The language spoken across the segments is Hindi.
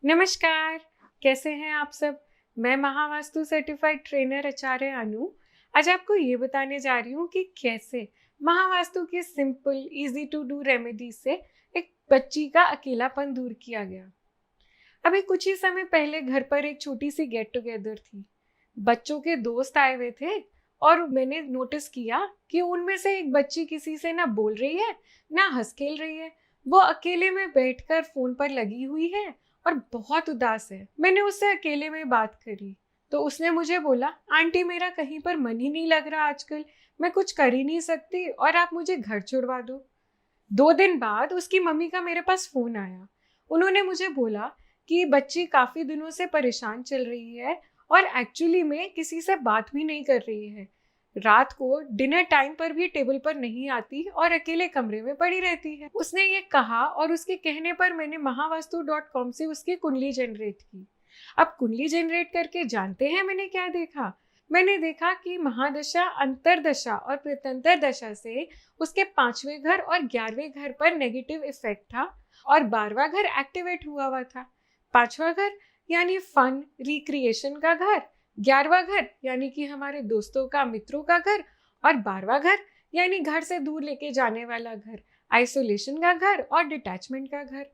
नमस्कार, कैसे हैं आप सब? मैं महावास्तु सर्टिफाइड ट्रेनर आचार्य अनु आज आपको ये बताने जा रही हूँ कि कैसे महावास्तु के simple easy to do remedy से एक बच्ची का अकेलापन दूर किया गया। अभी कुछ ही समय पहले घर पर एक छोटी सी गेट टुगेदर थी। बच्चों के दोस्त आए हुए थे और मैंने नोटिस किया कि उनमें से एक बच्ची किसी से ना बोल रही है ना हंस खेल रही है। वो अकेले में बैठकर फोन पर लगी हुई है और बहुत उदास है। मैंने उससे अकेले में बात करी तो उसने मुझे बोला, आंटी मेरा कहीं पर मन ही नहीं लग रहा आजकल, मैं कुछ कर ही नहीं सकती और आप मुझे घर छुड़वा दो। 2 दिन बाद उसकी मम्मी का मेरे पास फोन आया। उन्होंने मुझे बोला कि बच्ची काफी दिनों से परेशान चल रही है और एक्चुअली में किसी से बात भी नहीं कर रही है। रात को डिनर टाइम पर भी टेबल पर नहीं आती और अकेले कमरे में पड़ी रहती है। उसने ये कहा और उसके कहने पर मैंने महावास्तु.com से उसकी कुंडली जनरेट की। अब कुंडली जनरेट करके जानते हैं मैंने क्या देखा? मैंने देखा कि महादशा, अंतरदशा और प्रत्यंतर दशा से उसके 5वें घर और 11वें घर पर नेगेटिव इफेक्ट था और 12वां घर एक्टिवेट हुआ था। 5वां घर यानी फन रिक्रिएशन का घर, 11वां घर यानी कि हमारे दोस्तों का, मित्रों का घर और 12वां घर यानी घर से दूर लेके जाने वाला घर, आइसोलेशन का घर और डिटैचमेंट का घर।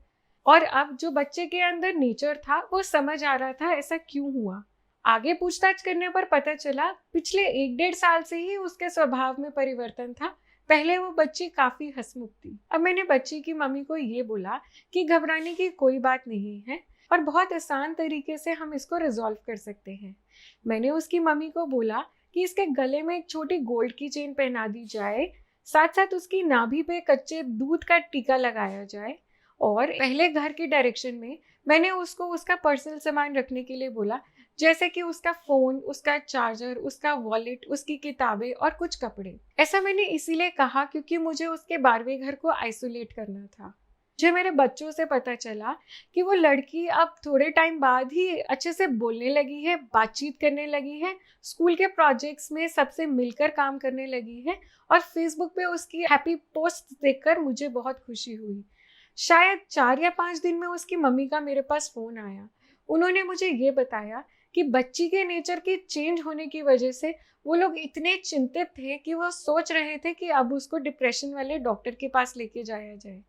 और अब जो बच्चे के अंदर नेचर था वो समझ आ रहा था ऐसा क्यों हुआ। आगे पूछताछ करने पर पता चला पिछले 1-1.5 साल से ही उसके स्वभाव में परिवर्तन था। पहले वो बच्ची काफी हंसमुख थी। अब मैंने बच्ची की मम्मी को ये बोला कि घबराने की कोई बात नहीं है और बहुत आसान तरीके से हम इसको रिजॉल्व कर सकते हैं। मैंने उसकी मम्मी को बोला कि इसके गले में एक छोटी गोल्ड की चेन पहना दी जाए, साथ साथ उसकी नाभि पे कच्चे दूध का टीका लगाया जाए और पहले घर की डायरेक्शन में मैंने उसको उसका पर्सनल सामान रखने के लिए बोला, जैसे कि उसका फोन, उसका चार्जर, उसका वॉलेट, उसकी किताबें और कुछ कपड़े। ऐसा मैंने इसीलिए कहा क्योंकि मुझे उसके 12वें घर को आइसोलेट करना था। मुझे मेरे बच्चों से पता चला कि वो लड़की अब थोड़े टाइम बाद ही अच्छे से बोलने लगी है, बातचीत करने लगी है, स्कूल के प्रोजेक्ट्स में सबसे मिलकर काम करने लगी है और फेसबुक पे उसकी हैप्पी पोस्ट देखकर मुझे बहुत खुशी हुई। शायद 4 या 5 दिन में उसकी मम्मी का मेरे पास फोन आया। उन्होंने मुझे ये बताया कि बच्ची के नेचर के चेंज होने की वजह से वो लोग इतने चिंतित थे कि वो सोच रहे थे कि अब उसको डिप्रेशन वाले डॉक्टर के पास लेके जाया जाए।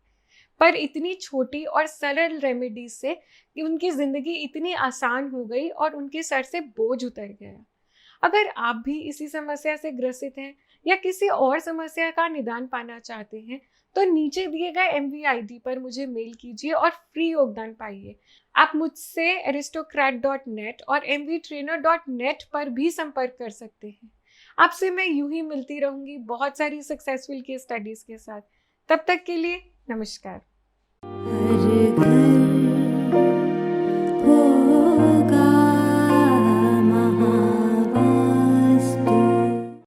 पर इतनी छोटी और सरल रेमेडी से कि उनकी जिंदगी इतनी आसान हो गई और उनके सर से बोझ उतर गया। अगर आप भी इसी समस्या से ग्रसित हैं या किसी और समस्या का निदान पाना चाहते हैं तो नीचे दिए गए MVID पर मुझे मेल कीजिए और फ्री योगदान पाइए। आप मुझसे aristocrat.net और mvtrainer.net पर भी संपर्क कर सकते हैं। आपसे मैं यूं ही मिलती रहूंगी बहुत सारी सक्सेसफुल केस स्टडीज के साथ। तब तक के लिए नमस्कार।